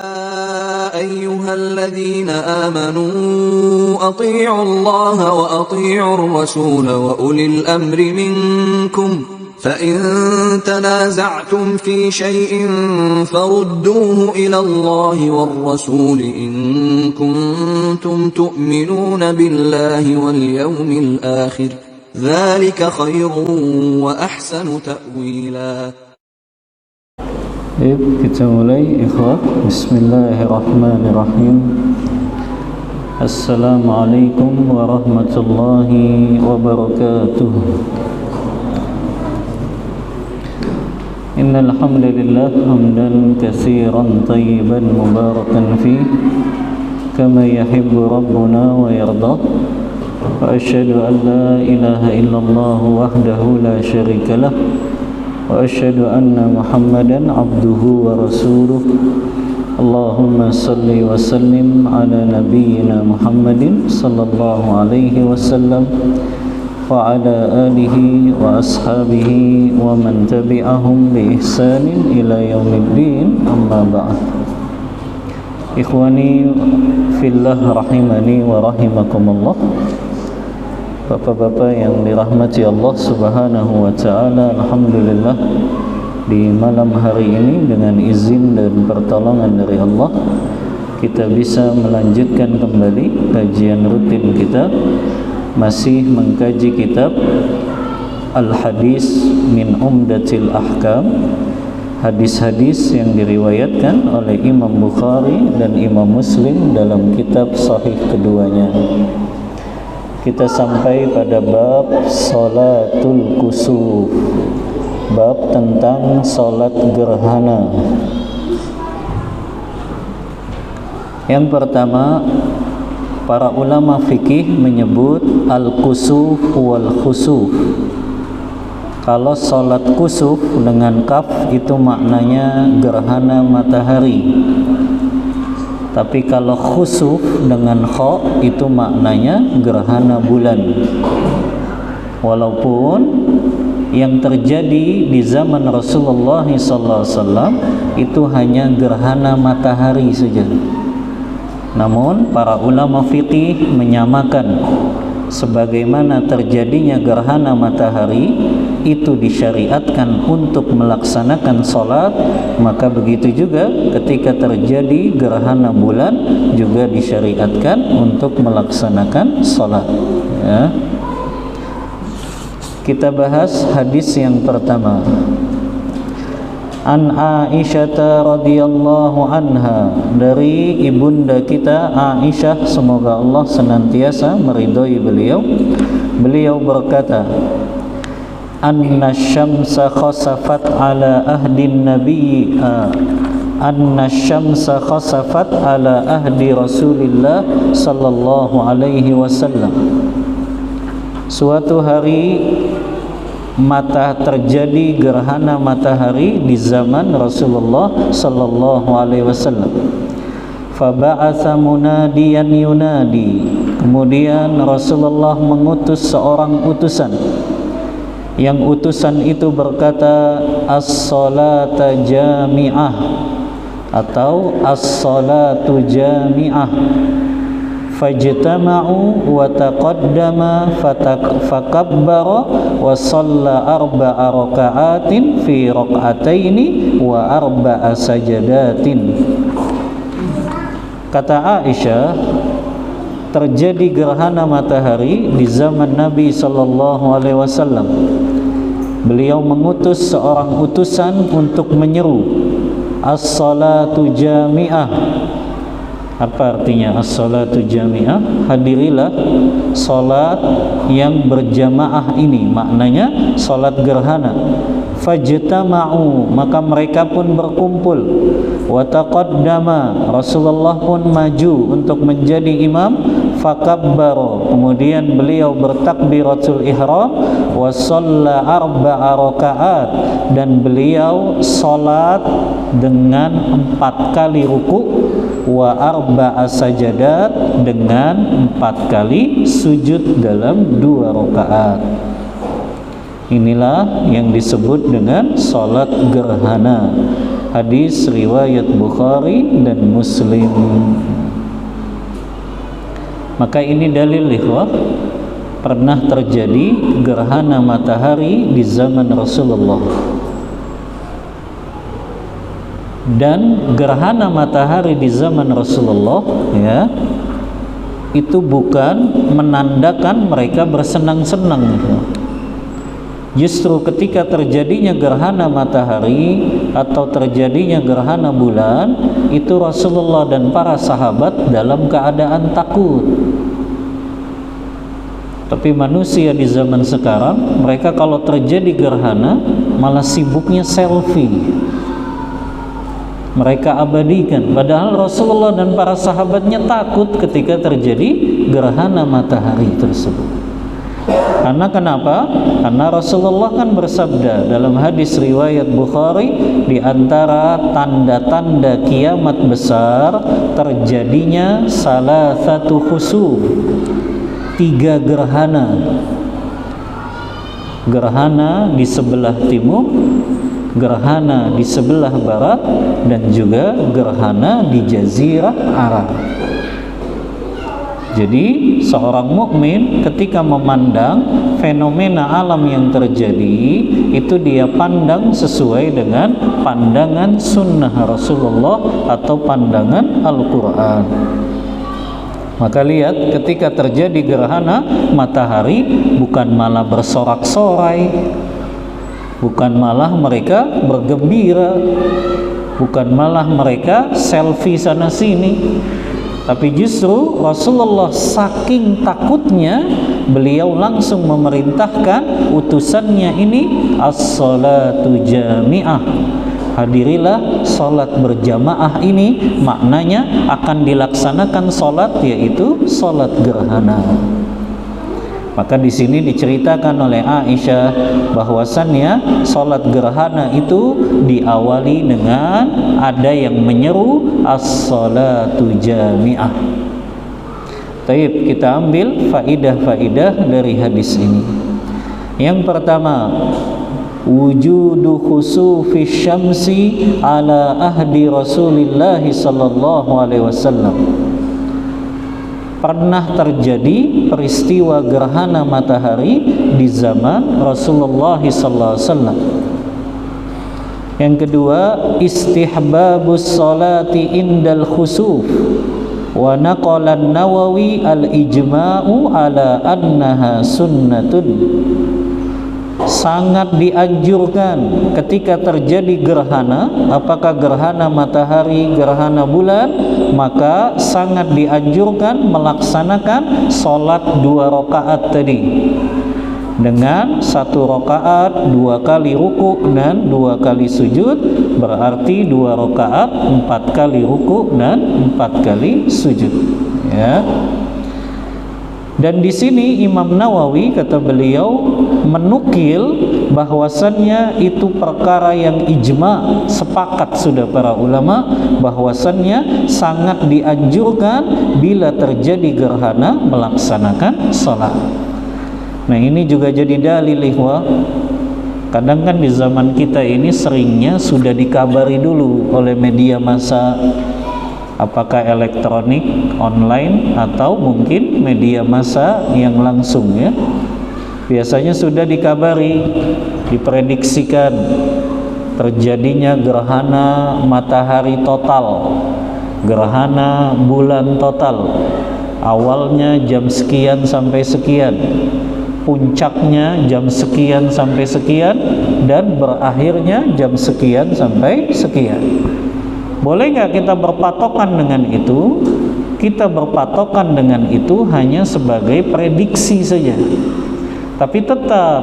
أيها الذين آمنوا أطيعوا الله وأطيعوا الرسول وأولي الأمر منكم فإن تنازعتم في شيء فردوه إلى الله والرسول إن كنتم تؤمنون بالله واليوم الآخر ذلك خير وأحسن تأويلا. Kita mulai ikhwah. Bismillahirrahmanirrahim. Assalamualaikum warahmatullahi wabarakatuh. Innal hamdalillah hamdan katsiran tayyiban mubarakan fih kama yuhibbu rabbuna wa yarda. Wa asyhadu an la ilaha illallah wahdahu la syarika lah. Wa asyhadu anna Muhammadan abduhu wa rasuluh. Allahumma salli wa sallim ala nabiyyina Muhammadin sallallahu alaihi wasallam wa ala alihi wa ashabihi wa man tabi'ahum bi ihsanin ila yaumiddin, amma ba'd. Ikhwani fillah rahimani wa rahimakumullah. Bapak-bapak yang dirahmati Allah Subhanahu wa ta'ala, alhamdulillah di malam hari ini dengan izin dan pertolongan dari Allah kita bisa melanjutkan kembali kajian rutin kita, masih mengkaji kitab Al-Hadis min Umdatil Ahkam, hadis-hadis yang diriwayatkan oleh Imam Bukhari dan Imam Muslim dalam kitab sahih keduanya. Kita sampai pada bab salatul kusuf, bab tentang salat gerhana. Yang pertama, para ulama fikih menyebut al-kusuf wal khusuf. Kalau salat kusuf dengan kaf itu maknanya gerhana matahari. Tapi kalau khusuf dengan kha itu maknanya gerhana bulan. Walaupun yang terjadi di zaman Rasulullah SAW itu hanya gerhana matahari saja. Namun para ulama fiqih menyamakan sebagaimana terjadinya gerhana matahari itu disyariatkan untuk melaksanakan sholat, maka begitu juga ketika terjadi gerhana bulan juga disyariatkan untuk melaksanakan sholat, ya. Kita bahas hadis yang pertama. An Aisyah radhiyallahu anha, dari ibunda kita Aisyah, semoga Allah senantiasa meridhai beliau. Beliau berkata, anna syamsa khasafat ala ahdin nabi anna syamsa khasafat ala ahdi Rasulillah sallallahu alaihi wasallam. Suatu hari terjadi gerhana matahari di zaman Rasulullah sallallahu alaihi wasallam. Fa ba'atha munadiyan yunadi. Kemudian Rasulullah mengutus seorang utusan. Yang utusan itu berkata, as-salata jami'ah atau as-salatu jami'ah. Fajtama'u wa taqaddama fakabbara wa shalla arba'a raka'atin fi raka'ataini wa arba'a sajadatin. Kata Aisyah, terjadi gerhana matahari di zaman Nabi sallallahu alaihi wasallam. Beliau mengutus seorang utusan untuk menyeru as-salatu jami'ah. Apa artinya as-salatu jami'ah? Hadirilah salat yang berjamaah ini, maknanya salat gerhana. Fajtama'u, maka mereka pun berkumpul. Wa taqaddama, Rasulullah pun maju untuk menjadi imam. Fakabbara, kemudian beliau bertakbiratul ihram. Wa shalla arba'a rakaat, dan beliau salat dengan 4 kali ruku. Wa arba'a sajadat, dengan 4 kali sujud dalam 2 rakaat. Inilah yang disebut dengan salat gerhana. hadis riwayat Bukhari dan Muslim. Maka ini dalil ikhwah, pernah terjadi gerhana matahari di zaman Rasulullah. Dan gerhana matahari di zaman Rasulullah ya, itu bukan menandakan mereka bersenang-senang gitu. Justru ketika terjadinya gerhana matahari atau terjadinya gerhana bulan, itu Rasulullah dan para sahabat dalam keadaan takut. Tapi manusia di zaman sekarang, mereka kalau terjadi gerhana malah sibuknya selfie. Mereka abadikan, padahal Rasulullah dan para sahabatnya takut ketika terjadi gerhana matahari tersebut. Karena kenapa? Karena Rasulullah kan bersabda dalam hadis riwayat Bukhari, di antara tanda-tanda kiamat besar terjadinya salah satu khusuf, 3 gerhana. Gerhana di sebelah timur, gerhana di sebelah barat, dan juga gerhana di Jazirah Arab. Jadi seorang mukmin ketika memandang fenomena alam yang terjadi, itu dia pandang sesuai dengan pandangan sunnah Rasulullah atau pandangan Al-Quran. Maka lihat, ketika terjadi gerhana matahari, bukan malah bersorak-sorai, bukan malah mereka bergembira, bukan malah mereka selfie sana sini, tapi justru Rasulullah saking takutnya, beliau langsung memerintahkan utusannya ini, as-salatu jami'ah, hadirilah salat berjamaah. Ini maknanya akan dilaksanakan salat, yaitu salat gerhana. Maka di sini diceritakan oleh Aisyah bahwasannya salat gerhana itu diawali dengan ada yang menyeru as-salatu jami'ah. Taib, kita ambil faidah-faidah dari hadis ini. Yang pertama, wujudu khusufi syamsi ala ahdi Rasulillah sallallahu alaihi wasallam. Pernah terjadi peristiwa gerhana matahari di zaman Rasulullah sallallahu alaihi wasallam. Yang kedua, istihbabus salati indal khusuf, wa naqala an-Nawawi al-ijma'u ala annaha sunnatun. Sangat dianjurkan ketika terjadi gerhana, apakah gerhana matahari, gerhana bulan, maka sangat dianjurkan melaksanakan sholat 2 rakaat tadi, dengan 1 rakaat 2 kali ruku dan 2 kali sujud, berarti 2 rakaat 4 kali ruku dan 4 kali sujud ya. Dan di sini Imam Nawawi, kata beliau, menukil bahwasannya itu perkara yang ijma, sepakat sudah para ulama bahwasannya sangat dianjurkan bila terjadi gerhana melaksanakan salat. Nah, ini juga jadi dalil ikhwah. Kadang kan di zaman kita ini seringnya sudah dikabari dulu oleh media massa, apakah elektronik, online, atau mungkin media massa yang langsung ya. Biasanya sudah dikabari, diprediksikan terjadinya gerhana matahari total, gerhana bulan total. Awalnya jam sekian sampai sekian, puncaknya jam sekian sampai sekian, dan berakhirnya jam sekian sampai sekian. Boleh nggak kita berpatokan dengan itu? Kita berpatokan dengan itu hanya sebagai prediksi saja. Tapi tetap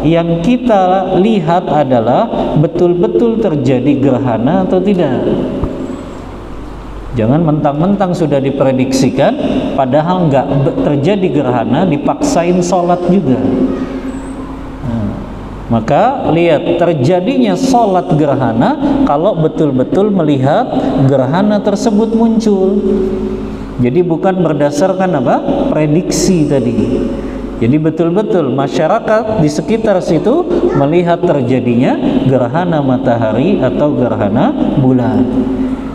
yang kita lihat adalah betul-betul terjadi gerhana atau tidak. Jangan mentang-mentang sudah diprediksikan, padahal nggak terjadi gerhana, dipaksain sholat juga. Maka lihat, terjadinya sholat gerhana kalau betul-betul melihat gerhana tersebut muncul. Jadi bukan berdasarkan apa? Prediksi tadi. Jadi betul-betul masyarakat di sekitar situ melihat terjadinya gerhana matahari atau gerhana bulan.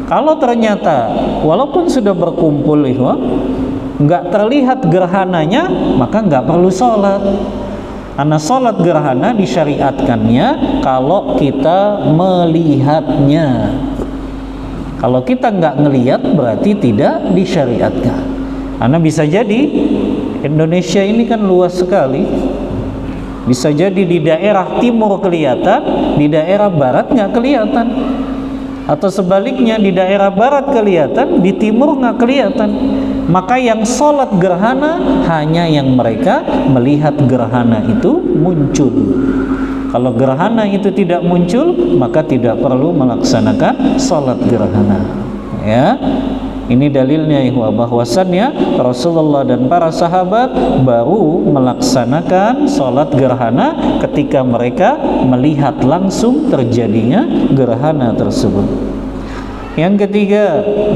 Kalau ternyata walaupun sudah berkumpul nggak terlihat gerhananya, maka nggak perlu sholat. Karena sholat gerhana disyariatkannya kalau kita melihatnya. Kalau kita nggak ngelihat berarti tidak disyariatkan. Karena bisa jadi Indonesia ini kan luas sekali. Bisa jadi di daerah timur kelihatan, di daerah barat nggak kelihatan. Atau sebaliknya, di daerah barat kelihatan, di timur nggak kelihatan. Maka yang sholat gerhana hanya yang mereka melihat gerhana itu muncul. Kalau gerhana itu tidak muncul, maka tidak perlu melaksanakan sholat gerhana. Ya, ini dalilnya bahwasannya Rasulullah dan para sahabat baru melaksanakan sholat gerhana ketika mereka melihat langsung terjadinya gerhana tersebut. Yang ketiga,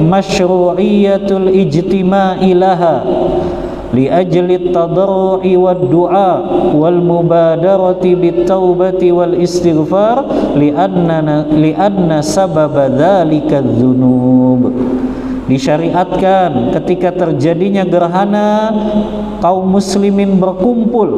masyru'iyatul ijtima'i laha li ajli tadarru'i wad du'a wal mubadarati bit taubati wal istighfar li anna sababa dzalika dzunub. Disyariatkan ketika terjadinya gerhana kaum muslimin berkumpul,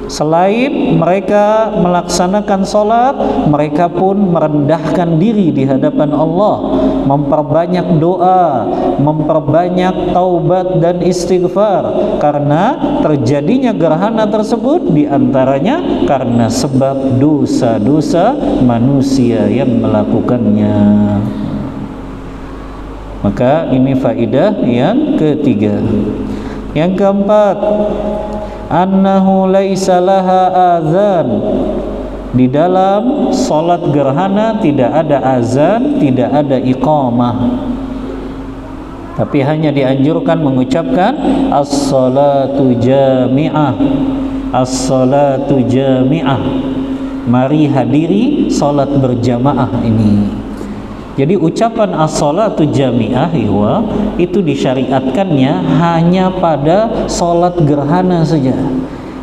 selain mereka melaksanakan sholat, mereka pun merendahkan diri di hadapan Allah, memperbanyak doa, memperbanyak taubat dan istighfar, karena terjadinya gerhana tersebut diantaranya karena sebab dosa-dosa manusia yang melakukannya. Maka ini faidah yang ketiga. Yang keempat, annahu laisa laha azan. Di dalam salat gerhana tidak ada azan, tidak ada iqamah, tapi hanya dianjurkan mengucapkan as-salatu jami'ah, as-salatu jami'ah. Mari hadiri salat berjamaah ini. Jadi ucapan as-salatu jami'ah itu disyariatkannya hanya pada sholat gerhana saja.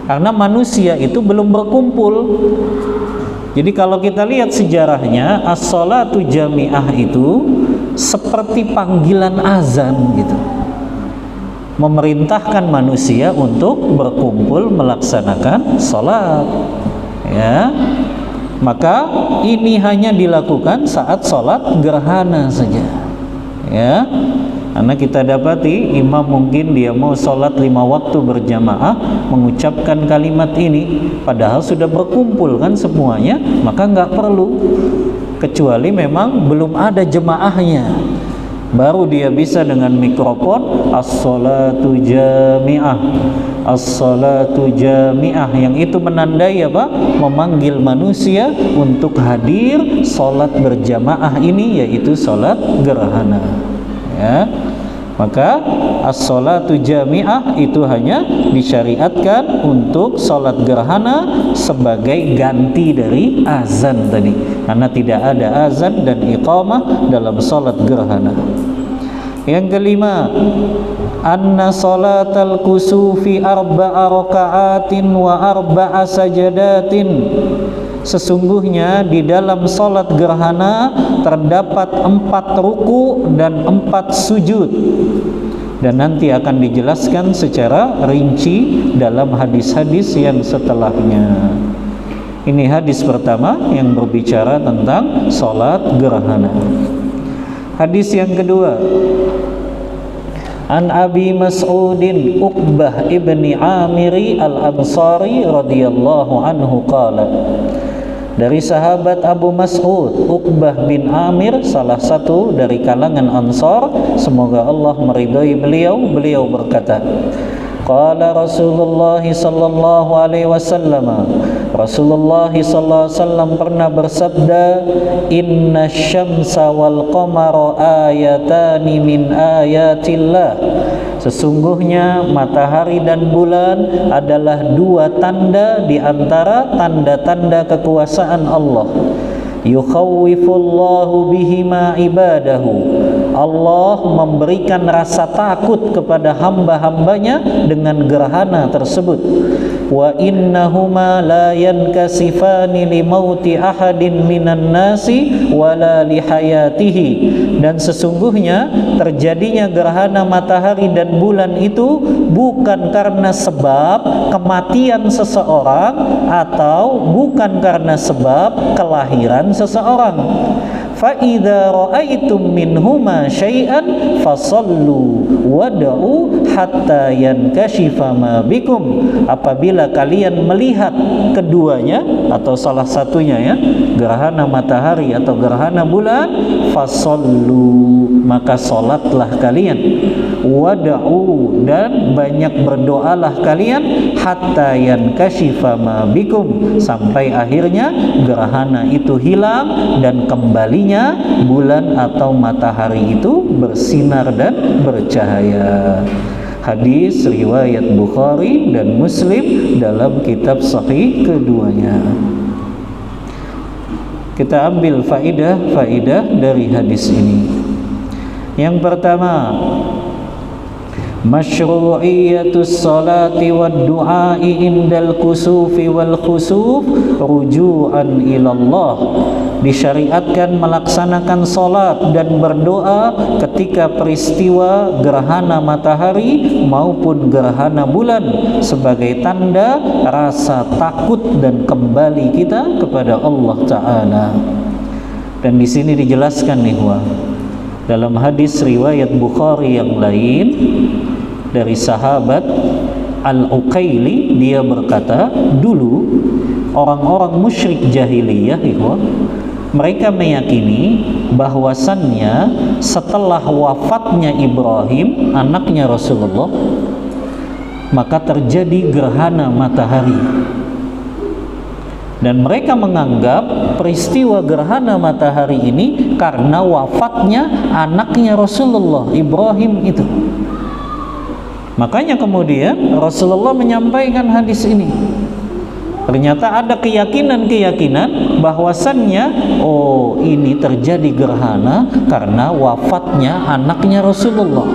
Karena manusia itu belum berkumpul. Jadi kalau kita lihat sejarahnya, as-salatu jami'ah itu seperti panggilan azan gitu. Memerintahkan manusia untuk berkumpul melaksanakan sholat. Ya. Maka ini hanya dilakukan saat sholat gerhana saja. Ya, karena kita dapati imam mungkin dia mau sholat 5 waktu berjamaah, mengucapkan kalimat ini, padahal sudah berkumpul kan semuanya, maka nggak perlu, kecuali memang belum ada jemaahnya. Baru dia bisa dengan mikrofon as-salatu jami'ah, as-salatu jami'ah, yang itu menandai apa? Memanggil manusia untuk hadir sholat berjamaah ini, yaitu sholat gerhana. Ya, maka as-salatu jami'ah itu hanya disyariatkan untuk sholat gerhana sebagai ganti dari azan tadi, karena tidak ada azan dan iqamah dalam sholat gerhana. Yang kelima, anna salatal kusufi arba'a raka'atin wa arba'a sajadatin. Sesungguhnya di dalam salat gerhana terdapat 4 ruku dan 4 sujud. Dan nanti akan dijelaskan secara rinci dalam hadis-hadis yang setelahnya. Ini hadis pertama yang berbicara tentang salat gerhana. Hadis yang kedua, An Abi Mas'udin Uqbah ibni Amiri al-Ansari radhiyallahu anhu qala. Dari sahabat Abu Mas'ud Uqbah bin Amir, salah satu dari kalangan Ansar, semoga Allah meridhai beliau, beliau berkata, qala Rasulullah sallallahu alaihi wasallam, Rasulullah sallallahu alaihi wasallam pernah bersabda, inna syamsa wal qamara ayatani min ayatillah. Sesungguhnya matahari dan bulan adalah 2 tanda di antara tanda-tanda kekuasaan Allah. Yukhawwifullahu bihima ibadahu. Allah memberikan rasa takut kepada hamba-hambanya dengan gerhana tersebut. Wa innahuma la yankasifani limauti ahadin minan nasi wala lihayatihi. Dan sesungguhnya terjadinya gerhana matahari dan bulan itu bukan karena sebab kematian seseorang atau bukan karena sebab kelahiran seseorang. فَإِذَا رَأَيْتُمْ مِنْهُمَا شَيْئًا فَصَلُّوا وَدَعُوا حَتَّى يَنْكَشِفَ مَا بِكُمْ. Apabila kalian melihat keduanya atau salah satunya, ya, gerhana matahari atau gerhana bulan, fasallu, maka salatlah kalian, wada'u, dan banyak berdoalah kalian, hatta yankashifa ma bikum, sampai akhirnya gerhana itu hilang dan kembalinya bulan atau matahari itu bersinar dan bercahaya. Hadis riwayat Bukhari dan Muslim dalam kitab sahih keduanya. Kita ambil faidah dari hadis ini. Yang pertama, masyru'iyatus salati wad du'ai indal kusufi wal khusuf ruju'an ilallah. Disyariatkan melaksanakan salat dan berdoa ketika peristiwa gerhana matahari maupun gerhana bulan sebagai tanda rasa takut dan kembali kita kepada Allah Ta'ala. Dan di sini dijelaskan nih, dalam hadis riwayat Bukhari yang lain dari sahabat Al-Uqaili, dia berkata, dulu orang-orang musyrik jahiliyah, mereka meyakini bahwasannya setelah wafatnya Ibrahim, anaknya Rasulullah, maka terjadi gerhana matahari. Dan mereka menganggap peristiwa gerhana matahari ini karena wafatnya anaknya Rasulullah Ibrahim itu. Makanya kemudian Rasulullah menyampaikan hadis ini. Ternyata ada keyakinan bahwasannya, oh, ini terjadi gerhana karena wafatnya anaknya Rasulullah.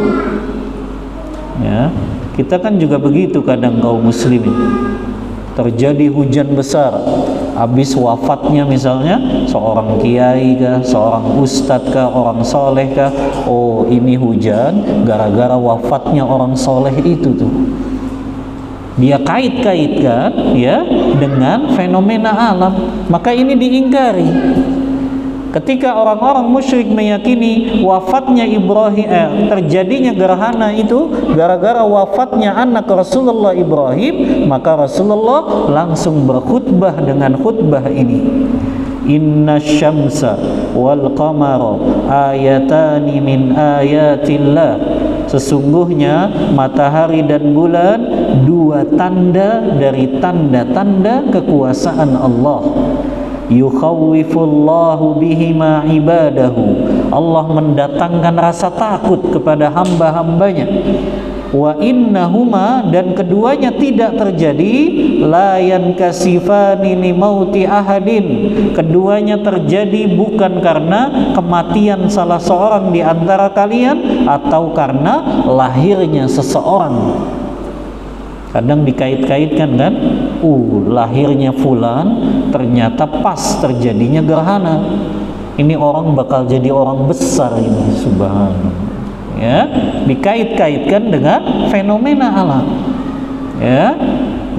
Ya, kita kan juga begitu kadang kaum muslimin. Terjadi hujan besar habis wafatnya misalnya seorang kiai kah, seorang ustadz kah, orang soleh kah, oh, ini hujan gara-gara wafatnya orang soleh itu tuh. Dia kait-kaitkan, ya, dengan fenomena alam, maka ini diingkari. Ketika orang-orang musyrik meyakini wafatnya Ibrahim, terjadinya gerhana itu gara-gara wafatnya anak Rasulullah Ibrahim, maka Rasulullah langsung berkhutbah dengan khutbah ini. Inna syamsa wal qamara ayatani min ayatillah. Sesungguhnya matahari dan bulan dua tanda dari tanda-tanda kekuasaan Allah. Yukhawwifullahu bihima ibadahu. Allah mendatangkan rasa takut kepada hamba-hambanya. Wa innahuma, dan keduanya tidak terjadi, la yankasifani limauti ahadin. Keduanya terjadi bukan karena kematian salah seorang di antara kalian atau karena lahirnya seseorang. Kadang dikait-kaitkan kan, lahirnya fulan ternyata pas terjadinya gerhana. Ini orang bakal jadi orang besar ini, subhanallah. Ya, dikait-kaitkan dengan fenomena alam. Ya,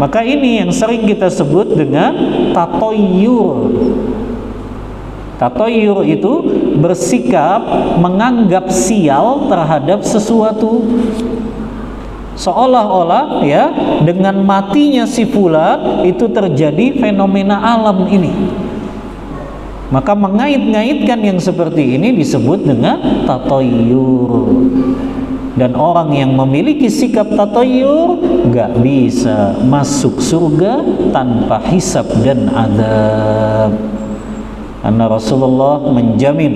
maka ini yang sering kita sebut dengan tatoyur. Tatoyur itu bersikap menganggap sial terhadap sesuatu. Seolah-olah, ya, dengan matinya si fulan itu terjadi fenomena alam ini. Maka mengait-ngaitkan yang seperti ini disebut dengan tatoyur. Dan orang yang memiliki sikap tatoyur gak bisa masuk surga tanpa hisab dan azab. Karena Rasulullah menjamin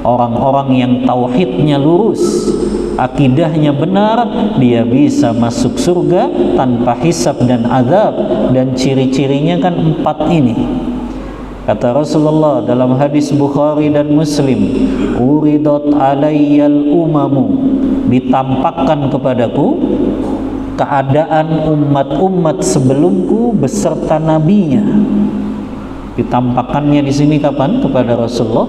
orang-orang yang tauhidnya lurus, akidahnya benar, dia bisa masuk surga tanpa hisab dan azab. Dan ciri-cirinya kan 4 ini. Kata Rasulullah dalam hadis Bukhari dan Muslim, uridat alayyal umamu, ditampakkan kepadaku keadaan umat-umat sebelumku beserta nabinya. Ditampakkannya di sini kapan kepada Rasulullah?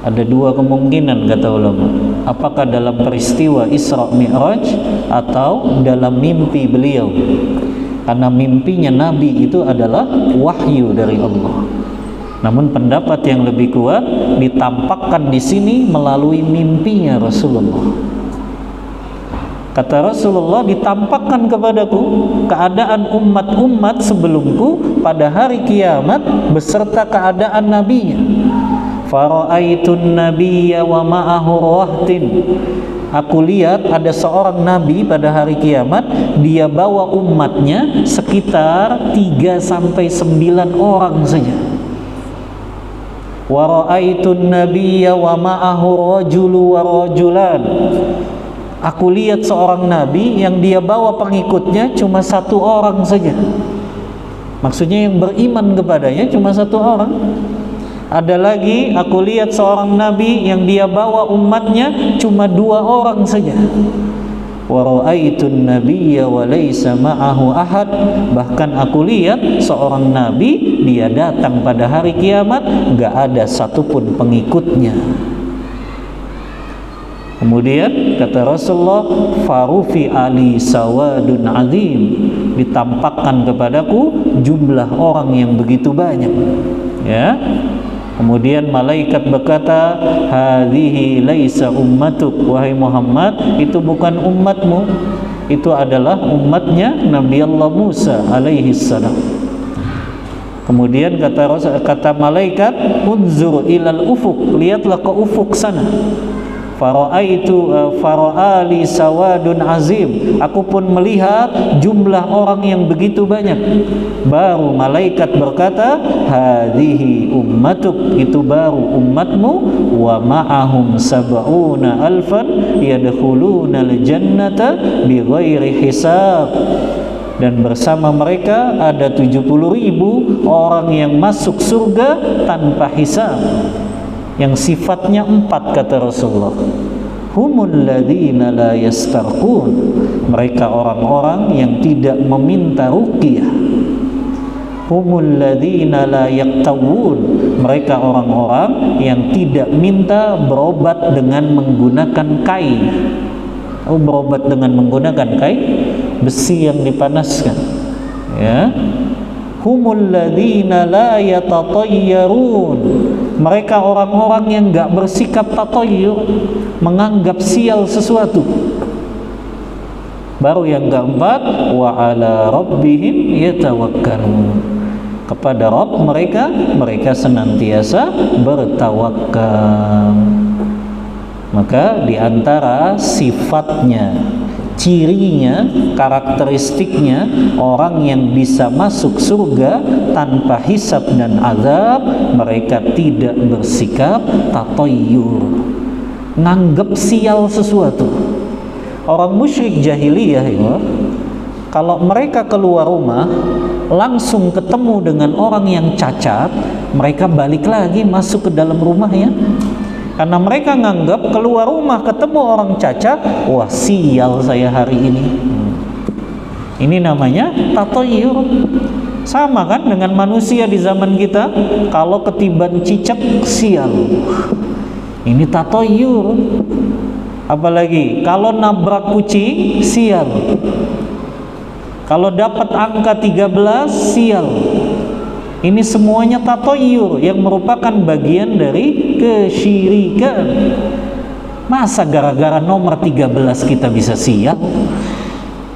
Ada dua kemungkinan kata ulama. Apakah dalam peristiwa Isra Mi'raj atau dalam mimpi beliau? Karena mimpinya Nabi itu adalah wahyu dari Allah. Namun pendapat yang lebih kuat, ditampakkan di sini melalui mimpinya Rasulullah. Kata Rasulullah, ditampakkan kepadaku keadaan umat-umat sebelumku pada hari kiamat beserta keadaan nabinya. Fara'aitun nabiyya wa ma'ahu rahtin. Aku lihat ada seorang nabi pada hari kiamat, dia bawa umatnya sekitar 3-9 orang saja. Wa ra'aitun nabiyya wa ma'ahu rajulu wa rajulan. Aku lihat seorang nabi yang dia bawa pengikutnya cuma 1 orang saja. Maksudnya yang beriman kepadanya cuma 1 orang. Ada lagi, aku lihat seorang nabi yang dia bawa umatnya cuma 2 orang saja. Wa ra'aitun nabiyya wa laysa ma'ahu ahad. Bahkan aku lihat seorang nabi, dia datang pada hari kiamat enggak ada satupun pengikutnya. Kemudian kata Rasulullah, farufi ali sawadun azim, ditampakkan kepadaku jumlah orang yang begitu banyak. Ya. Kemudian malaikat berkata, hadhihi laisa ummatuk, wahai Muhammad, itu bukan umatmu, itu adalah umatnya Nabi Allah Musa alaihi salam. Kemudian kata malaikat, unzur ilal ufuk, lihatlah ke ufuk sana. Fara'ali sawadun azim, aku pun melihat jumlah orang yang begitu banyak. Baru malaikat berkata, hadhihi ummatuk, itu baru umatmu, wa ma'ahum sab'una alfan yadkhuluna al-jannata bighairi hisab. Dan bersama mereka ada 70.000 orang yang masuk surga tanpa hisab. Yang sifatnya 4 kata Rasulullah. Humul ladzina la yastarqun, mereka orang-orang yang tidak meminta ruqyah. Humul ladzina la yaktawun, mereka orang-orang yang tidak minta berobat dengan menggunakan kain. Berobat dengan menggunakan kain, besi yang dipanaskan. Ya. Humul ladzina la yatatayyarun, mereka orang-orang yang enggak bersikap tatayyur, menganggap sial sesuatu. Baru yang keempat, wa ala rabbihim yatawakkalun, kepada Rabb mereka senantiasa bertawakal. Maka di antara sifatnya, cirinya, karakteristiknya orang yang bisa masuk surga tanpa hisab dan azab, mereka tidak bersikap tatayyur, nganggep sial sesuatu. Orang musyrik jahiliyah ya, kalau mereka keluar rumah langsung ketemu dengan orang yang cacat, mereka balik lagi masuk ke dalam rumahnya. Karena mereka nganggap keluar rumah ketemu orang cacat, wah sial saya hari ini. Ini namanya tatayyur. Sama kan dengan manusia di zaman kita, kalau ketiban cicak sial. Ini tatayyur. Apalagi kalau nabrak kucing sial. Kalau dapat angka 13 sial. Ini semuanya tatayyur yang merupakan bagian dari kesyirikan. Masa gara-gara nomor 13 kita bisa sial?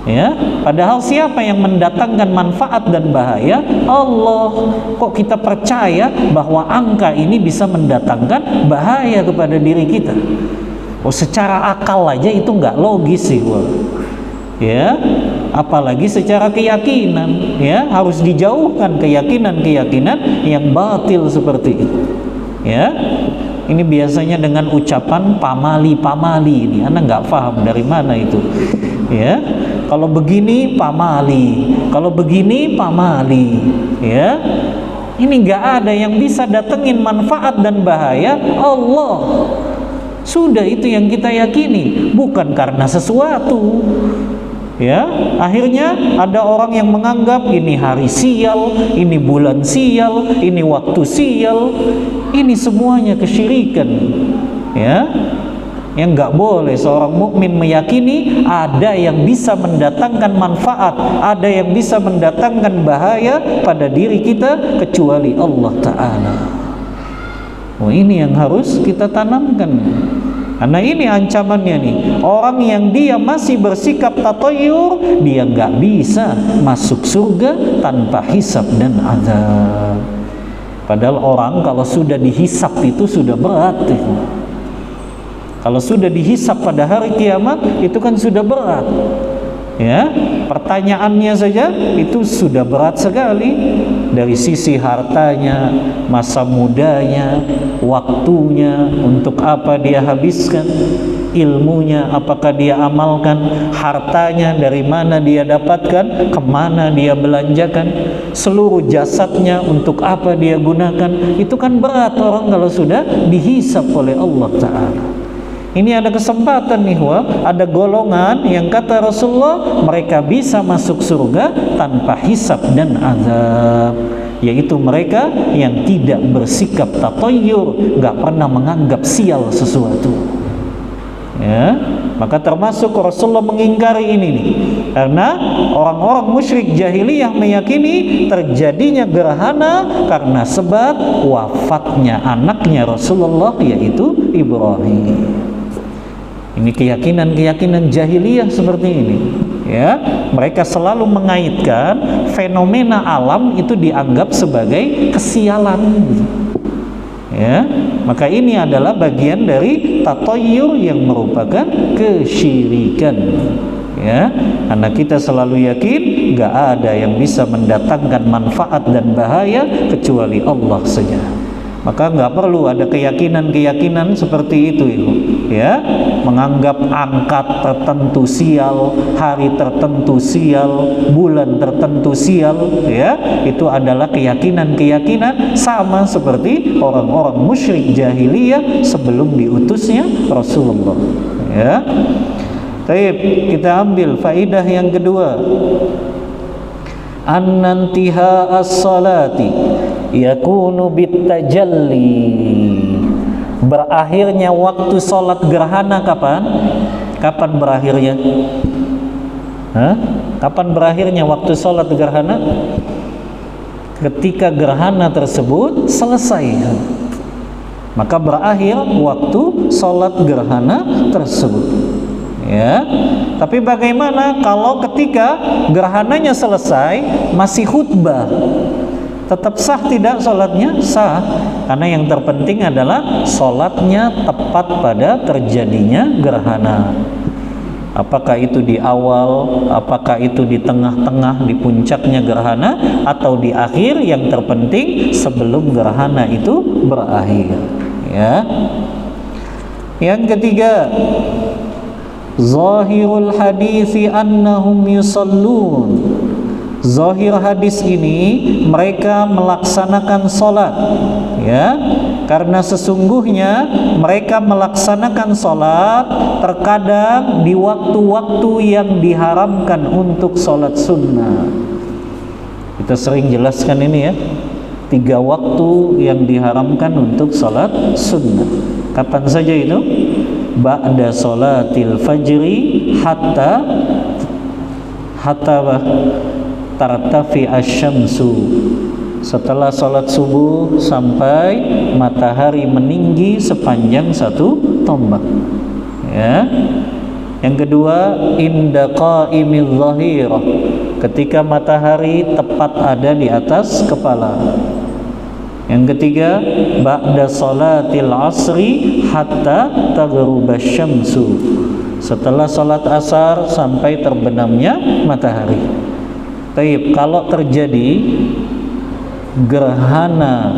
Ya, padahal siapa yang mendatangkan manfaat dan bahaya? Allah. Kok kita percaya bahwa angka ini bisa mendatangkan bahaya kepada diri kita? Oh, secara akal aja itu nggak logis sih, ya. Apalagi secara keyakinan, ya, harus dijauhkan keyakinan-keyakinan yang batil seperti itu. Ya, ini biasanya dengan ucapan pamali ini, Anda nggak paham dari mana itu. Ya, kalau begini pamali, kalau begini pamali, ya. Ini nggak ada yang bisa datengin manfaat dan bahaya, Allah. Sudah, itu yang kita yakini, bukan karena sesuatu. Ya, akhirnya ada orang yang menganggap ini hari sial, ini bulan sial, ini waktu sial. Ini semuanya kesyirikan. Ya, yang nggak boleh seorang mukmin meyakini ada yang bisa mendatangkan manfaat, ada yang bisa mendatangkan bahaya pada diri kita kecuali Allah Ta'ala. Oh, ini yang harus kita tanamkan. Karena ini ancamannya nih, orang yang dia masih bersikap tatoyur, dia nggak bisa masuk surga tanpa hisab dan azab. Padahal orang kalau sudah dihisab itu sudah berat. Kalau sudah dihisab pada hari kiamat itu kan sudah berat. Ya, pertanyaannya saja itu sudah berat sekali, dari sisi hartanya, masa mudanya, waktunya, untuk apa dia habiskan, ilmunya apakah dia amalkan, hartanya dari mana dia dapatkan, kemana dia belanjakan, seluruh jasadnya untuk apa dia gunakan. Itu kan berat orang kalau sudah dihisab oleh Allah Ta'ala. Ini ada kesempatan nih, ada golongan yang kata Rasulullah mereka bisa masuk surga tanpa hisab dan azab, yaitu mereka yang tidak bersikap tatoyur, nggak pernah menganggap sial sesuatu. Ya, maka termasuk Rasulullah mengingkari ini nih, karena orang-orang musyrik jahiliyah meyakini terjadinya gerhana karena sebab wafatnya anaknya Rasulullah, yaitu Ibrahim. Ini keyakinan-keyakinan jahiliyah seperti ini. Ya, mereka selalu mengaitkan fenomena alam itu dianggap sebagai kesialan. Ya, maka ini adalah bagian dari tatoyur yang merupakan kesyirikan. Ya, karena kita selalu yakin nggak ada yang bisa mendatangkan manfaat dan bahaya kecuali Allah saja. Maka nggak perlu ada keyakinan-keyakinan seperti itu, ya, menganggap angkat tertentu sial, hari tertentu sial, bulan tertentu sial, ya, itu adalah keyakinan-keyakinan sama seperti orang-orang musyrik jahiliyah sebelum diutusnya Rasulullah. Ya, baik, kita ambil faidah yang kedua. An-nantiha as-salati yakunu bitajalli. Berakhirnya waktu sholat gerhana kapan? Kapan berakhirnya? Kapan berakhirnya waktu sholat gerhana? Ketika gerhana tersebut selesai, maka berakhir waktu sholat gerhana tersebut. Ya, tapi bagaimana kalau ketika gerhananya selesai masih khutbah? Tetap sah tidak sholatnya? Sah, karena yang terpenting adalah sholatnya tepat pada terjadinya gerhana. Apakah itu di awal, apakah itu di tengah-tengah, di puncaknya gerhana, atau di akhir, yang terpenting sebelum gerhana itu berakhir. Ya. Yang ketiga, zahirul hadisi annahum yusallun. Zahir hadis ini mereka melaksanakan sholat, ya, karena sesungguhnya mereka melaksanakan sholat terkadang di waktu-waktu yang diharamkan untuk sholat sunnah. Kita sering jelaskan ini, ya, 3 waktu yang diharamkan untuk sholat sunnah. Kapan saja itu? Ba'da sholatil fajri hatta tartafi asyamsu, setelah sholat subuh sampai matahari meninggi sepanjang 1 tombak. Ya. Yang kedua, inda qa'imil zahirah, ketika matahari tepat ada di atas kepala. Yang ketiga, ba'da sholatil asri hatta taghruba syamsu, setelah sholat asar sampai terbenamnya matahari. Taib, kalau terjadi gerhana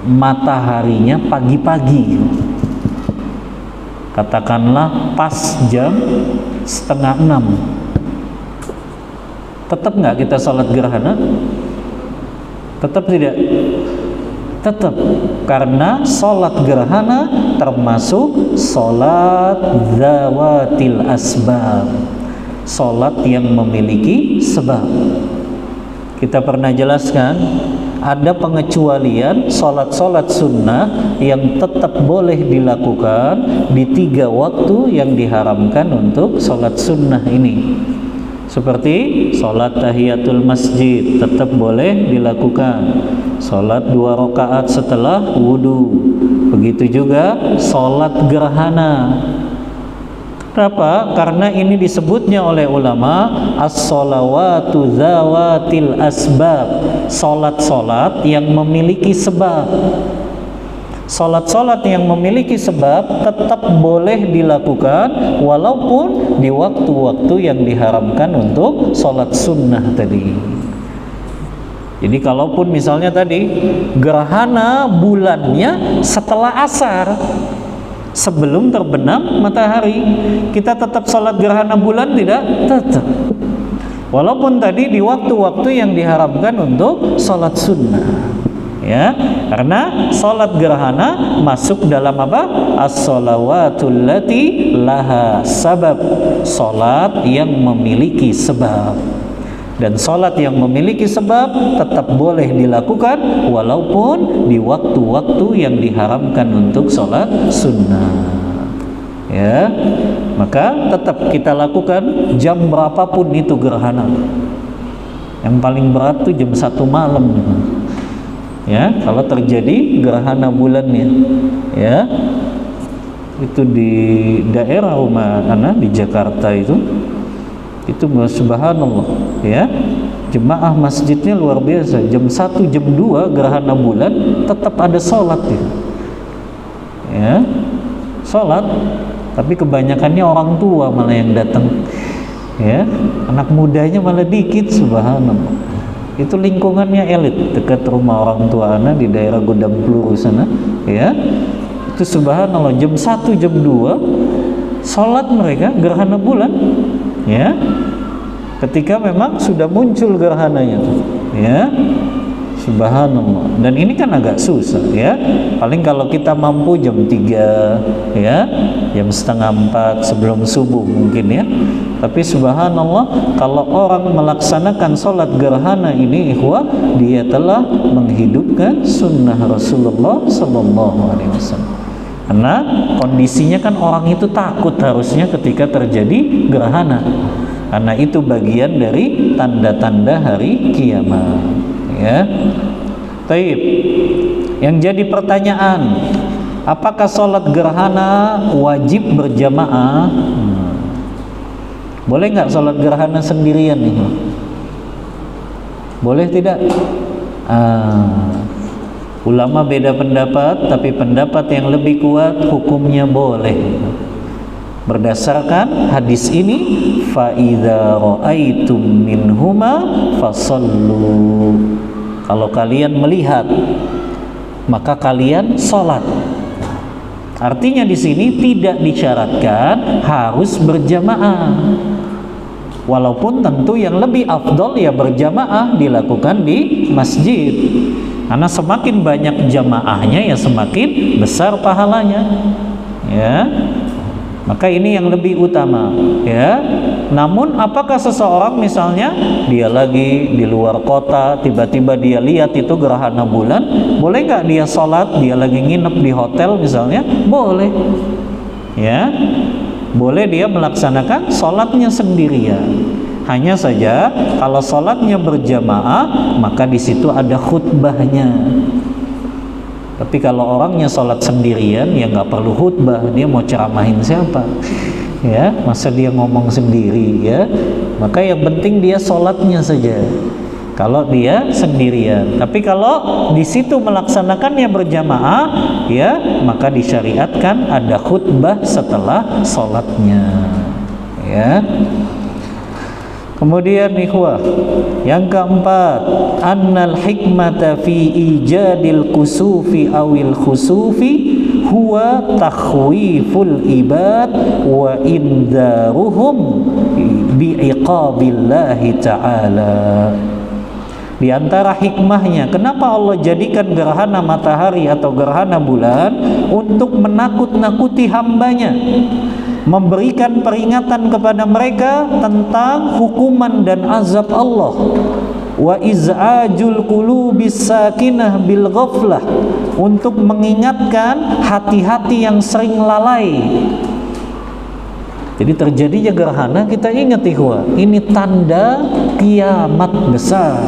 mataharinya pagi-pagi, katakanlah pas jam 5:30, tetap nggak kita sholat gerhana? Tetap tidak? Tetap, karena sholat gerhana termasuk sholat zawatil asbab, sholat yang memiliki sebab. Kita pernah jelaskan ada pengecualian sholat-sholat sunnah yang tetap boleh dilakukan di 3 waktu yang diharamkan untuk sholat sunnah ini. Seperti sholat tahiyatul masjid tetap boleh dilakukan, sholat 2 rakaat setelah wudu, begitu juga sholat gerhana. Kenapa? Karena ini disebutnya oleh ulama as-sholawatu zawatil asbab, sholat-sholat yang memiliki sebab. Sholat-sholat yang memiliki sebab tetap boleh dilakukan walaupun di waktu-waktu yang diharamkan untuk sholat sunnah tadi. Jadi kalaupun misalnya tadi gerhana bulannya setelah asar, sebelum terbenam matahari, kita tetap sholat gerhana bulan tidak? Tetap. Walaupun tadi di waktu-waktu yang diharamkan untuk sholat sunnah. Ya, karena sholat gerhana masuk dalam apa? As-sholawatul lati laha sabab, sholat yang memiliki sebab. Dan sholat yang memiliki sebab tetap boleh dilakukan walaupun di waktu-waktu yang diharamkan untuk sholat sunnah. Ya, maka tetap kita lakukan jam berapapun itu gerhana. Yang paling berat tuh jam 1 malam. Ya, kalau terjadi gerhana bulannya, ya, itu di daerah rumah anak di Jakarta itu subhanallah, ya, jemaah masjidnya luar biasa. Jam 1, jam 2 gerhana bulan tetap ada sholat ya, ya, sholat. Tapi kebanyakannya orang tua malah yang datang, ya, anak mudanya malah dikit, subhanallah. Itu lingkungannya elit dekat rumah orang tua anak di daerah Gudang Peluru sana, ya. Itu subhanallah jam 1, jam 2 sholat mereka gerhana bulan, ya. Ketika memang sudah muncul gerhananya, ya. Subhanallah. Dan ini kan agak susah, ya. Paling kalau kita mampu jam 3, ya, jam setengah 4 sebelum subuh mungkin, ya. Tapi subhanallah, kalau orang melaksanakan sholat gerhana ini, ikhwah, dia telah menghidupkan sunnah Rasulullah Sallallahu Alaihi Wasallam. Karena kondisinya kan orang itu takut harusnya ketika terjadi gerhana, karena itu bagian dari tanda-tanda hari kiamat, ya. Taib. Yang jadi pertanyaan, apakah sholat gerhana wajib berjamaah? Boleh nggak sholat gerhana sendirian nih? Boleh tidak? Ulama beda pendapat, tapi pendapat yang lebih kuat hukumnya boleh. Berdasarkan hadis ini, fa idza ra'aitum minhuma fasallu. Kalau kalian melihat, maka kalian sholat. Artinya di sini tidak disyaratkan harus berjamaah. Walaupun tentu yang lebih afdol ya berjamaah dilakukan di masjid. Karena semakin banyak jamaahnya ya semakin besar pahalanya. Ya. Maka ini yang lebih utama, ya. Namun apakah seseorang misalnya dia lagi di luar kota, tiba-tiba dia lihat itu gerhana bulan, boleh nggak dia sholat? Dia lagi nginep di hotel misalnya, boleh, ya. Boleh dia melaksanakan sholatnya sendirian. Hanya saja kalau sholatnya berjamaah, maka di situ ada khutbahnya. Tapi kalau orangnya sholat sendirian, ya nggak perlu khutbah. Dia mau ceramahin siapa? Ya, masa dia ngomong sendiri, ya. Maka yang penting dia sholatnya saja. Kalau dia sendirian. Tapi kalau di situ melaksanakannya berjamaah, ya, maka disyariatkan ada khutbah setelah sholatnya, ya. Kemudian ikhwah, yang keempat, annal hikmata fi ijadil kusufi awil khusufi huwa takhwiful ibad wa indharuhum bi'iqabillahi ta'ala. Di antara hikmahnya, kenapa Allah jadikan gerhana matahari atau gerhana bulan untuk menakut-nakuti hambanya, memberikan peringatan kepada mereka tentang hukuman dan azab Allah. Wa iz'ajul qulubis sakinah bil ghaflah, untuk mengingatkan hati-hati yang sering lalai. Jadi terjadinya gerhana, kita ingat ikhwah, ini tanda kiamat besar.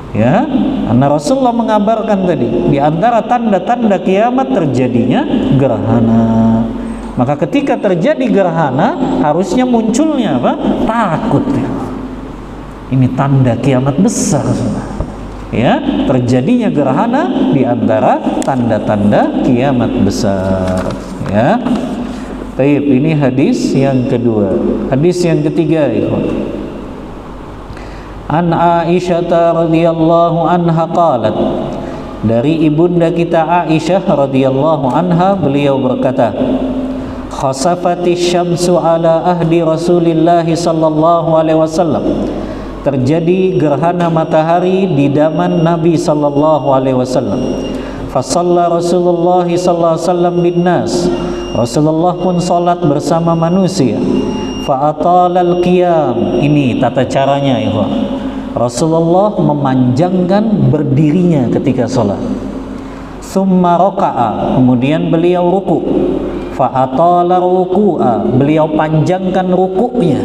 Ya, karena Rasulullah mengabarkan tadi, di antara tanda-tanda kiamat terjadinya gerhana. Maka ketika terjadi gerhana, harusnya munculnya apa? Takut. Ini tanda kiamat besar. Ya, terjadinya gerhana di antara tanda-tanda kiamat besar. Ya. Baik, ini hadis yang kedua. Hadis yang ketiga, ikhwan. An Aisyah radhiyallahu anha qalat, dari ibunda kita Aisyah radhiyallahu anha, beliau berkata, khasafatis syamsu ala ahdi Rasulillah sallallahu alaihi wasallam, terjadi gerhana matahari di zaman Nabi sallallahu alaihi wasallam. Fasalla Rasulullah sallallahu alaihi wasallam bin nas, Rasulullah pun salat bersama manusia. Fa'atalal qiyam, ini tata caranya ya, Rasulullah memanjangkan berdirinya ketika sholat. Summa raka'a, kemudian beliau ruku. Fa'atala ruku'a, beliau panjangkan rukuknya.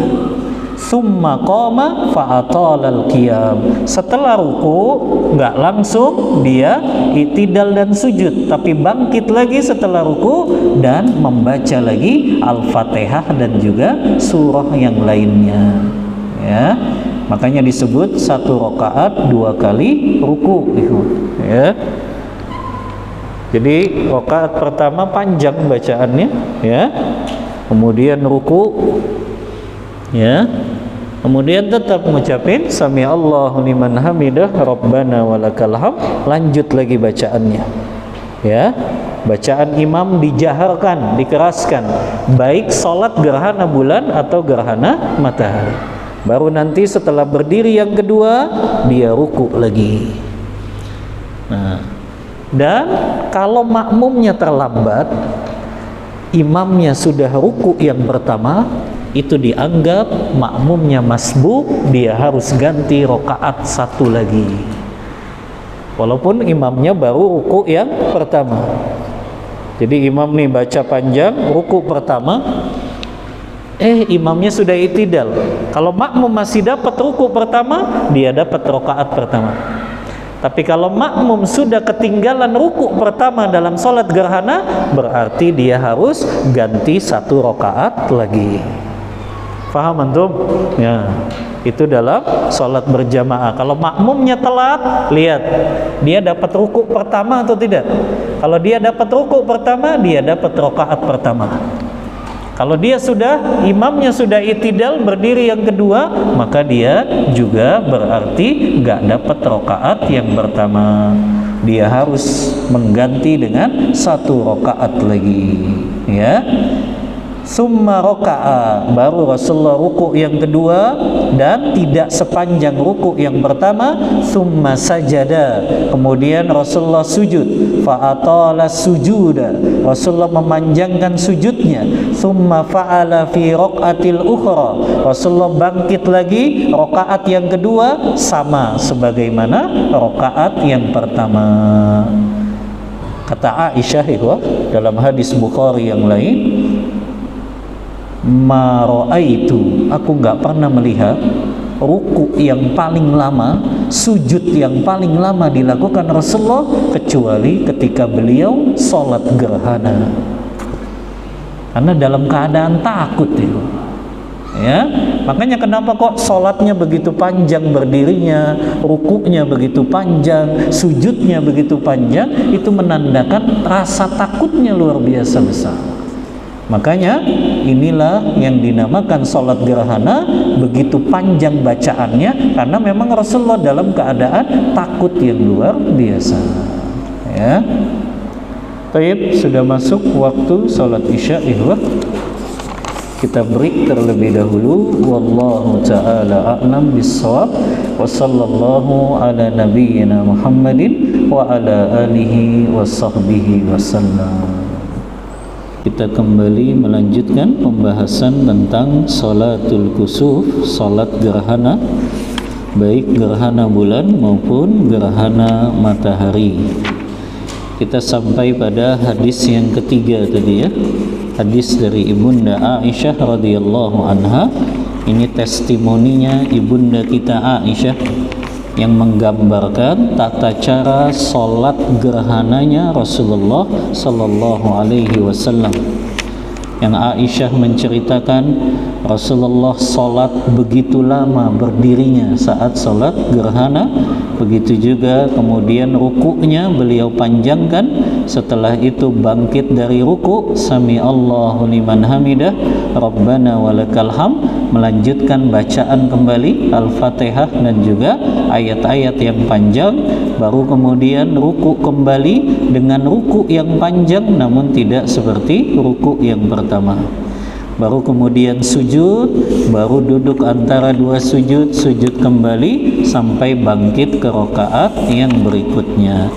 Summa qama fa'atalal qiyam, setelah ruku nggak langsung dia i'tidal dan sujud, tapi bangkit lagi setelah ruku dan membaca lagi Al-Fatihah dan juga surah yang lainnya. Ya, makanya disebut satu rakaat dua kali ruku. Ya, jadi rakaat pertama panjang bacaannya, ya, kemudian ruku, ya, kemudian tetap mengucapin sami Allahu liman hamidah rabbana walakal hamd, lanjut lagi bacaannya. Ya, bacaan imam dijaharkan, dikeraskan, baik salat gerhana bulan atau gerhana matahari. Baru nanti setelah berdiri yang kedua dia ruku lagi. Nah, dan kalau makmumnya terlambat, imamnya sudah ruku yang pertama, itu dianggap makmumnya masbuk, dia harus ganti rakaat satu lagi, walaupun imamnya baru ruku yang pertama. Jadi imam nih baca panjang ruku pertama, imamnya sudah i'tidal. Kalau makmum masih dapat ruku pertama, dia dapat rakaat pertama. Tapi kalau makmum sudah ketinggalan ruku pertama dalam sholat gerhana, berarti dia harus ganti satu rakaat lagi. Faham antum? Ya, itu dalam sholat berjamaah. Kalau makmumnya telat, lihat dia dapat ruku pertama atau tidak. Kalau dia dapat ruku pertama, dia dapat rakaat pertama. Kalau dia sudah, imamnya sudah i'tidal berdiri yang kedua, maka dia juga berarti nggak dapat rakaat yang pertama. Dia harus mengganti dengan satu rakaat lagi. Ya. Summa raka'a, baru Rasulullah ruku yang kedua dan tidak sepanjang ruku yang pertama. Summa sajada, kemudian Rasulullah sujud. Fa'atala sujuda, Rasulullah memanjangkan sujudnya. Summa fa'ala fi raqatil ukhra, Rasulullah bangkit lagi rakaat yang kedua sama sebagaimana rakaat yang pertama. Kata Aisyah dalam hadis Bukhari yang lain, ma ra'aitu, aku nggak pernah melihat ruku yang paling lama, sujud yang paling lama dilakukan Rasulullah kecuali ketika beliau sholat gerhana, karena dalam keadaan takut itu. Ya, makanya kenapa kok sholatnya begitu panjang berdirinya, rukunya begitu panjang, sujudnya begitu panjang, itu menandakan rasa takutnya luar biasa besar. Makanya inilah yang dinamakan sholat gerhana, begitu panjang bacaannya, karena memang Rasulullah dalam keadaan takut yang luar biasa. Ya, Taib, sudah masuk waktu sholat isya. Kita break terlebih dahulu. Wallahu ta'ala a'lam bissawab. Wa sallallahu ala nabiyyina Muhammadin wa ala alihi wa sahbihi wasallam. Kita kembali melanjutkan pembahasan tentang salatul kusuf, salat gerhana, baik gerhana bulan maupun gerhana matahari. Kita sampai pada hadis yang ketiga tadi ya. Hadis dari Ibunda Aisyah radhiyallahu anha. Ini testimoninya Ibunda kita Aisyah yang menggambarkan tata cara salat gerhananya Rasulullah sallallahu alaihi wasallam. Yang Aisyah menceritakan Rasulullah salat begitu lama berdirinya saat salat gerhana, begitu juga kemudian rukuknya beliau panjangkan, setelah itu bangkit dari rukuk, sami Allahu liman hamidah, Rabbana walakal hamd, melanjutkan bacaan kembali Al-Fatihah dan juga ayat-ayat yang panjang, baru kemudian rukuk kembali dengan rukuk yang panjang namun tidak seperti rukuk yang pertama. Baru kemudian sujud, baru duduk antara dua sujud, sujud kembali sampai bangkit ke rakaat yang berikutnya.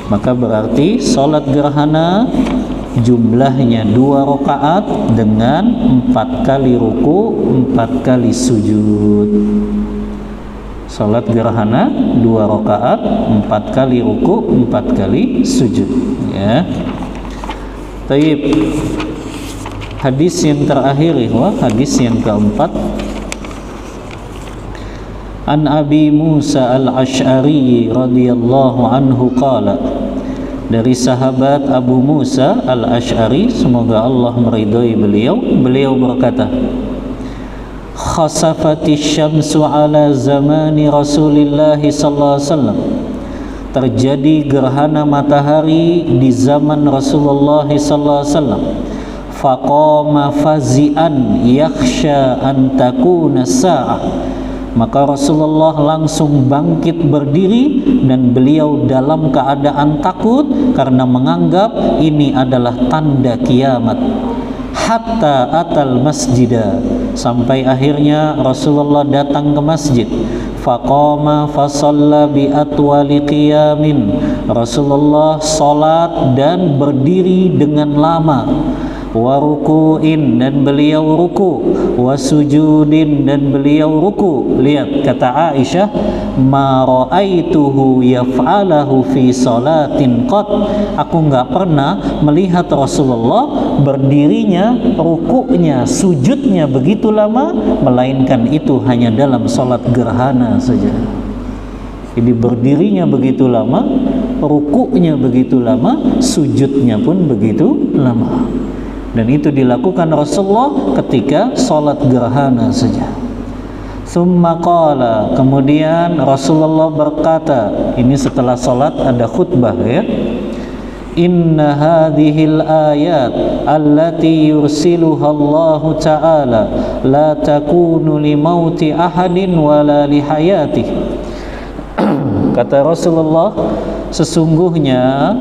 Maka berarti salat gerhana jumlahnya 2 rakaat dengan 4 kali ruku, 4 kali sujud. Salat gerhana 2 rakaat, 4 kali ruku, 4 kali sujud ya. Taib. Hadis yang terakhir hadis yang keempat. An Abi Musa al-Ash'ari radhiyallahu anhu qala, dari sahabat Abu Musa al-Ash'ari, semoga Allah meridhai beliau berkata, khasafatish syamsu ala zamani Rasulillah sallallahu alaihi wasallam, terjadi gerhana matahari di zaman Rasulullah sallallahu alaihi wasallam. Faqama fazi'an yakhsha an takuna sa'ah, maka Rasulullah langsung bangkit berdiri dan beliau dalam keadaan takut karena menganggap ini adalah tanda kiamat. Hatta atal masjidah, sampai akhirnya Rasulullah datang ke masjid. Faqama fasalla bi atwali qiyamin, Rasulullah salat dan berdiri dengan lama. Wa ruku'in, dan beliau ruku, wa sujudin, dan beliau ruku. Lihat kata Aisyah, ma ra'aituhu yaf'alahu fi salatin qat, aku enggak pernah melihat Rasulullah berdirinya, rukuknya, sujudnya begitu lama, melainkan itu hanya dalam salat gerhana saja. Jadi berdirinya begitu lama, rukuknya begitu lama, sujudnya pun begitu lama. Dan itu dilakukan Rasulullah ketika salat gerhana saja. Tsumma qala, kemudian Rasulullah berkata, ini setelah salat ada khutbah ya. Inna hadhil ayat allati yursiluha Allah Ta'ala la takunu li mauti ahadin wala li hayatih. Kata Rasulullah, sesungguhnya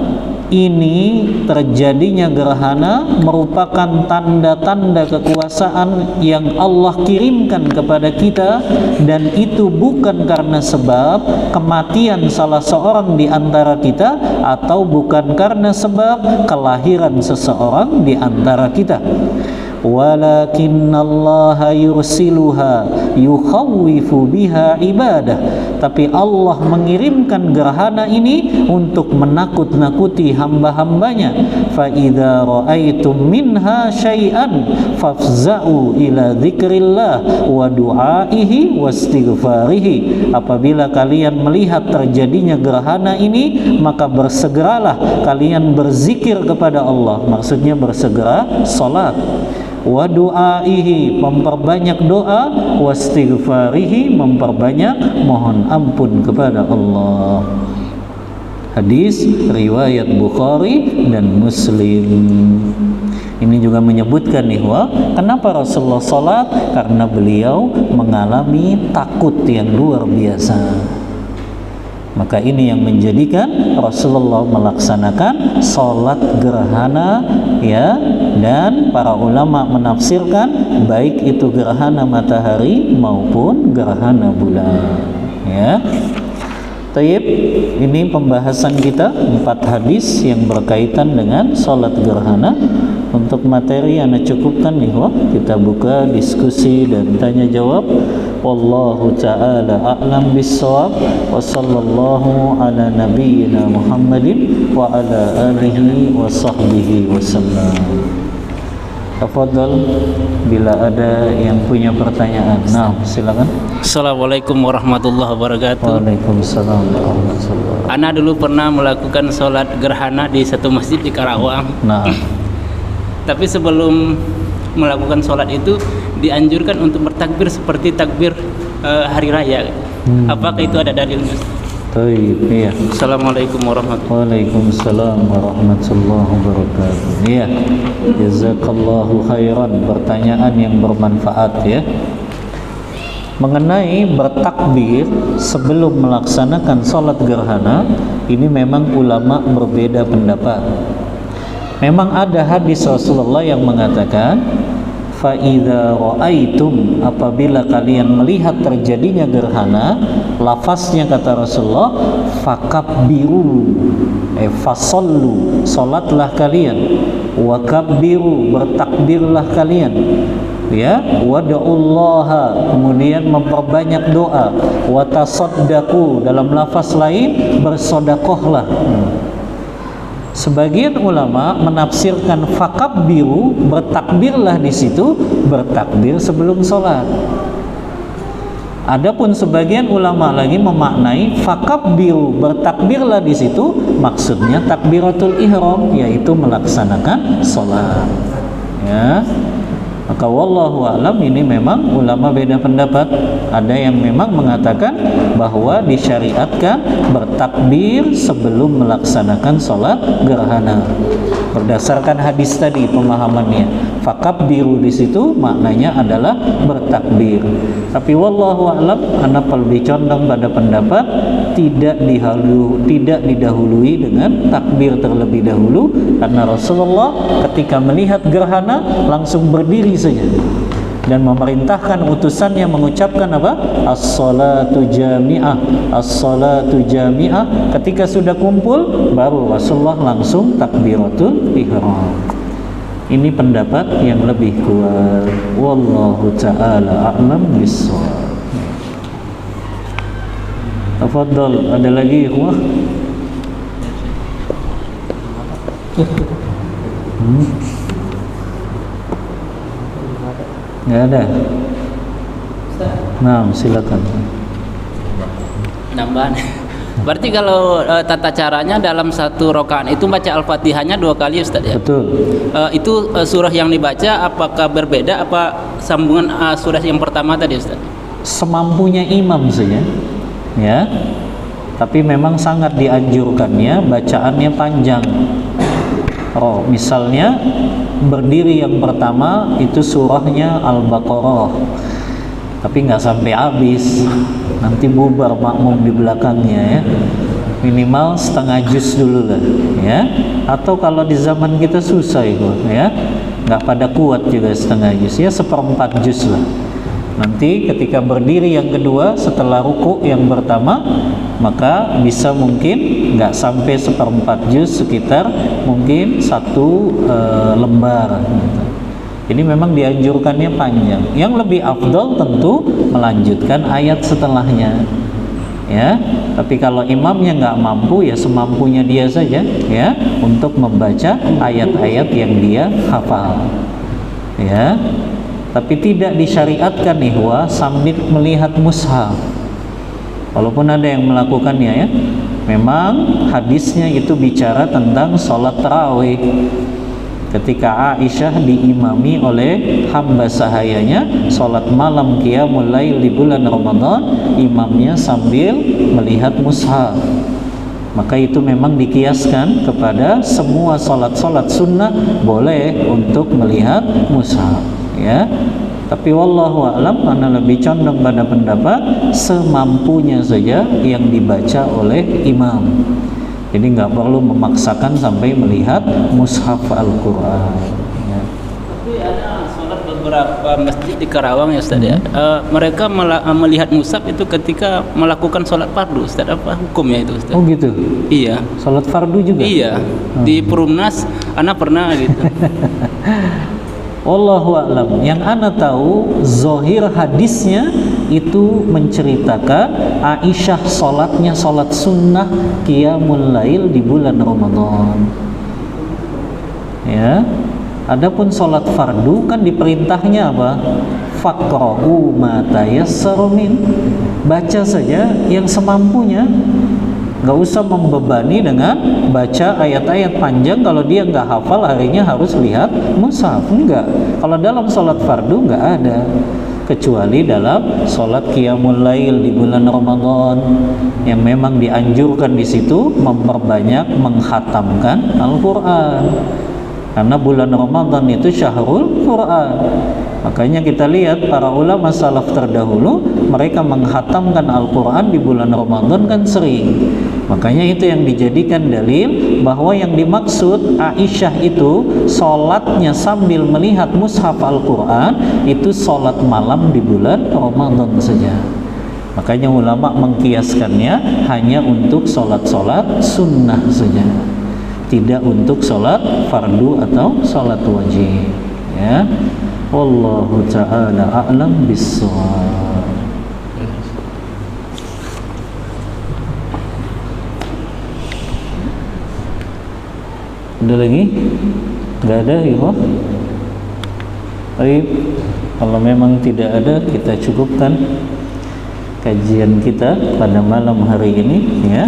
ini terjadinya gerhana merupakan tanda-tanda kekuasaan yang Allah kirimkan kepada kita, dan itu bukan karena sebab kematian salah seorang di antara kita atau bukan karena sebab kelahiran seseorang di antara kita. Walakinnallaha yursiluha yukhawwifu biha ibadah, tapi Allah mengirimkan gerhana ini untuk menakut-nakuti hamba-hambanya. Fa idza ra'aitum minha syai'an fafza'u ila dzikrillah wa du'aihi wastighfarihi, apabila kalian melihat terjadinya gerhana ini, maka bersegeralah kalian berzikir kepada Allah, maksudnya bersegera salat. Wa du'aihi, memperbanyak doa, wastighfarihi, memperbanyak mohon ampun kepada Allah. Hadis riwayat Bukhari dan Muslim. Ini juga menyebutkan nih, kenapa Rasulullah salat? Karena beliau mengalami takut yang luar biasa. Maka ini yang menjadikan Rasulullah melaksanakan sholat gerhana, ya, dan para ulama menafsirkan baik itu gerhana matahari maupun gerhana bulan, ya. Taib, ini pembahasan kita 4 hadis yang berkaitan dengan sholat gerhana. Untuk materi yang cukupkan nih, kita buka diskusi dan tanya jawab. Wallahu ta'ala a'lam bis-shawab. Wa sallallahu ala nabiyyina Muhammadin wa ala alihi wa sahbihi wasallam. Tafadhal bila ada yang punya pertanyaan. Nah, silakan. Assalamualaikum warahmatullahi wabarakatuh. Waalaikumsalam warahmatullahi wabarakatuh. Ana dulu pernah melakukan sholat gerhana di satu masjid di Karawang. Nah, Tapi sebelum melakukan sholat itu dianjurkan untuk bertakbir seperti takbir hari raya. Apakah itu ada dalilnya? taib, iya. Assalamualaikum warahmatullahi Waalaikumsalam warahmatullahi wabarakatuh. Iya, jazakallahu khairan. Pertanyaan yang bermanfaat, ya. Mengenai bertakbir sebelum melaksanakan sholat gerhana, ini memang ulama berbeda pendapat. Memang ada hadis Rasulullah yang mengatakan, fa idza ra'aitum, apabila kalian melihat terjadinya gerhana, lafaznya kata Rasulullah, fakabbiru, fasallu, salatlah kalian, wa kabbiru, bertakbirlah kalian, ya, wada'ullaha, kemudian memperbanyak doa, wa tasaddaqu, dalam lafaz lain bersedekahlah. Sebagian ulama menafsirkan fakabbiru, bertakbirlah di situ, bertakbir sebelum sholat. Adapun sebagian ulama lagi memaknai fakabbiru, bertakbirlah di situ, maksudnya takbiratul ihram, yaitu melaksanakan sholat. Ya. Maka wallahu a'lam, ini memang ulama beda pendapat. Ada yang memang mengatakan bahwa disyariatkan bertakbir sebelum melaksanakan sholat gerhana. Berdasarkan hadis tadi pemahamannya, fakabbiru di situ maknanya adalah bertakbir. Tapi wallahu a'lam, ana lebih condong pada pendapat tidak didahului dengan takbir terlebih dahulu, karena Rasulullah ketika melihat gerhana langsung berdiri saja dan memerintahkan utusannya mengucapkan apa? As-salatu jami'ah, as-salatu jami'ah. Ketika sudah kumpul baru Rasulullah langsung takbiratul ihram. Ini pendapat yang lebih kuat. Wallahu ta'ala a'lam bis-shawab. Tafadhal, ada lagi ikhwah? Nggak ada. Nah, silakan. Nambahan. Berarti kalau tata caranya dalam satu rakaat itu baca Al-Fatihahnya 2 kali, Ustaz, ya? Betul. Itu surah yang dibaca apakah berbeda apa sambungan surah yang pertama tadi, Ustaz? Semampunya imam saja, ya. Tapi memang sangat dianjurkannya bacaannya panjang. Misalnya berdiri yang pertama itu surahnya Al-Baqarah, tapi nggak sampai habis, nanti bubar makmum di belakangnya, ya. Minimal setengah juz dulu lah, ya. Atau kalau di zaman kita susah itu, ya, nggak pada kuat juga setengah juz, ya, 1/4 juz lah. Nanti ketika berdiri yang kedua setelah ruku yang pertama, maka bisa mungkin nggak sampai 1/4 juz, sekitar mungkin 1 lembar gitu. Jadi memang dianjurkannya panjang. Yang lebih afdal tentu melanjutkan ayat setelahnya, ya. Tapi kalau imamnya nggak mampu, ya semampunya dia saja, ya, untuk membaca ayat-ayat yang dia hafal, ya. Tapi tidak disyariatkan ihwa sambil melihat mushaf. Walaupun ada yang melakukannya, ya. Memang hadisnya itu bicara tentang sholat tarawih. Ketika Aisyah diimami oleh hamba sahayanya sholat malam qiyamul lail di bulan Ramadan, imamnya sambil melihat mushaf. Maka itu memang dikiaskan kepada semua sholat-sholat sunnah boleh untuk melihat mushaf, ya. Tapi wallahu a'lam, ana lebih condong pada pendapat semampunya saja yang dibaca oleh imam. Jadi nggak perlu memaksakan sampai melihat mushaf Al-Quran. Ya. Tapi ada sholat beberapa masjid di Karawang ya Ustaz ya. Mereka melihat mushaf itu ketika melakukan sholat fardu Ustaz. Apa hukumnya itu Ustaz? Oh gitu. Iya. Sholat fardu juga? Iya. Di Perumnas ana pernah gitu. Wallahu a'lam. Yang ana tahu zohir hadisnya itu menceritakan Aisyah sholatnya sholat sunnah qiyamul lail di bulan Ramadan. Ya. Adapun sholat fardu kan diperintahnya apa? Faqra'u ma tayassara min. Baca saja yang semampunya. Gak usah membebani dengan baca ayat-ayat panjang kalau dia nggak hafal harinya harus lihat mushaf. Enggak. Kalau dalam sholat fardu nggak ada, kecuali dalam sholat qiyamul lail di bulan Ramadan yang memang dianjurkan di situ memperbanyak menghatamkan Al-Quran. Karena bulan Ramadan itu syahrul Quran. Makanya kita lihat para ulama salaf terdahulu mereka menghatamkan Al-Quran di bulan Ramadan kan sering. Makanya itu yang dijadikan dalil bahwa yang dimaksud Aisyah itu sholatnya sambil melihat mushaf Al-Quran itu sholat malam di bulan Ramadan saja. Makanya ulama mengkiaskannya hanya untuk sholat-sholat sunnah saja, tidak untuk sholat fardu atau sholat wajib. Ya, wallahu ta'ala a'lam bissawab. Ada lagi? Nggak ada ya? Baik, kalau memang tidak ada kita cukupkan kajian kita pada malam hari ini ya.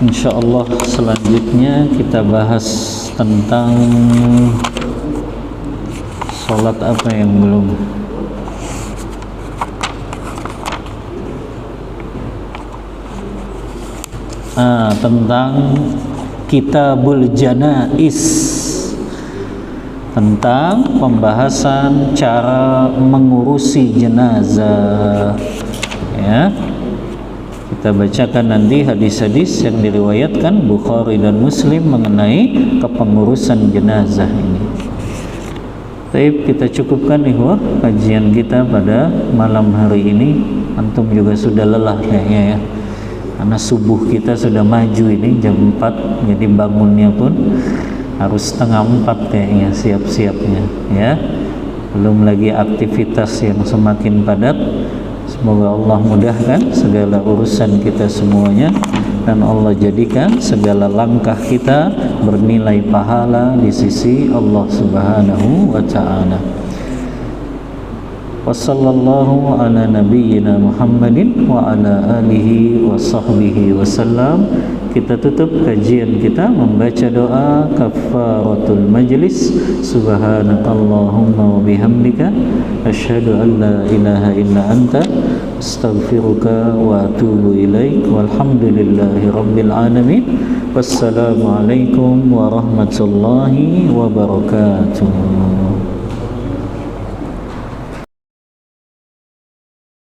InsyaAllah selanjutnya kita bahas tentang sholat apa yang belum. Tentang Kitabul Janais, tentang pembahasan cara mengurusi jenazah ya. Kita bacakan nanti hadis-hadis yang diriwayatkan Bukhari dan Muslim mengenai kepengurusan jenazah ini. Baik, kita cukupkan ikhwah kajian kita pada malam hari ini. Antum juga sudah lelah kayaknya ya, karena subuh kita sudah maju ini jam 4, jadi bangunnya pun harus setengah 4 kayaknya siap-siapnya ya. Belum lagi aktivitas yang semakin padat. Semoga Allah mudahkan segala urusan kita semuanya dan Allah jadikan segala langkah kita bernilai pahala di sisi Allah Subhanahu wa ta'ala. Wa sallallahu ala nabiyyina Muhammadin wa ala alihi wa sahbihi wasallam. Kita tutup kajian kita membaca doa kafaratul majlis. Subhanakallahumma wa bihamdika asyhadu an la ilaha illa anta astaghfiruka wa atubu ilaik. Walhamdulillahi rabbil alamin. Wassalamualaikum warahmatullahi wabarakatuh.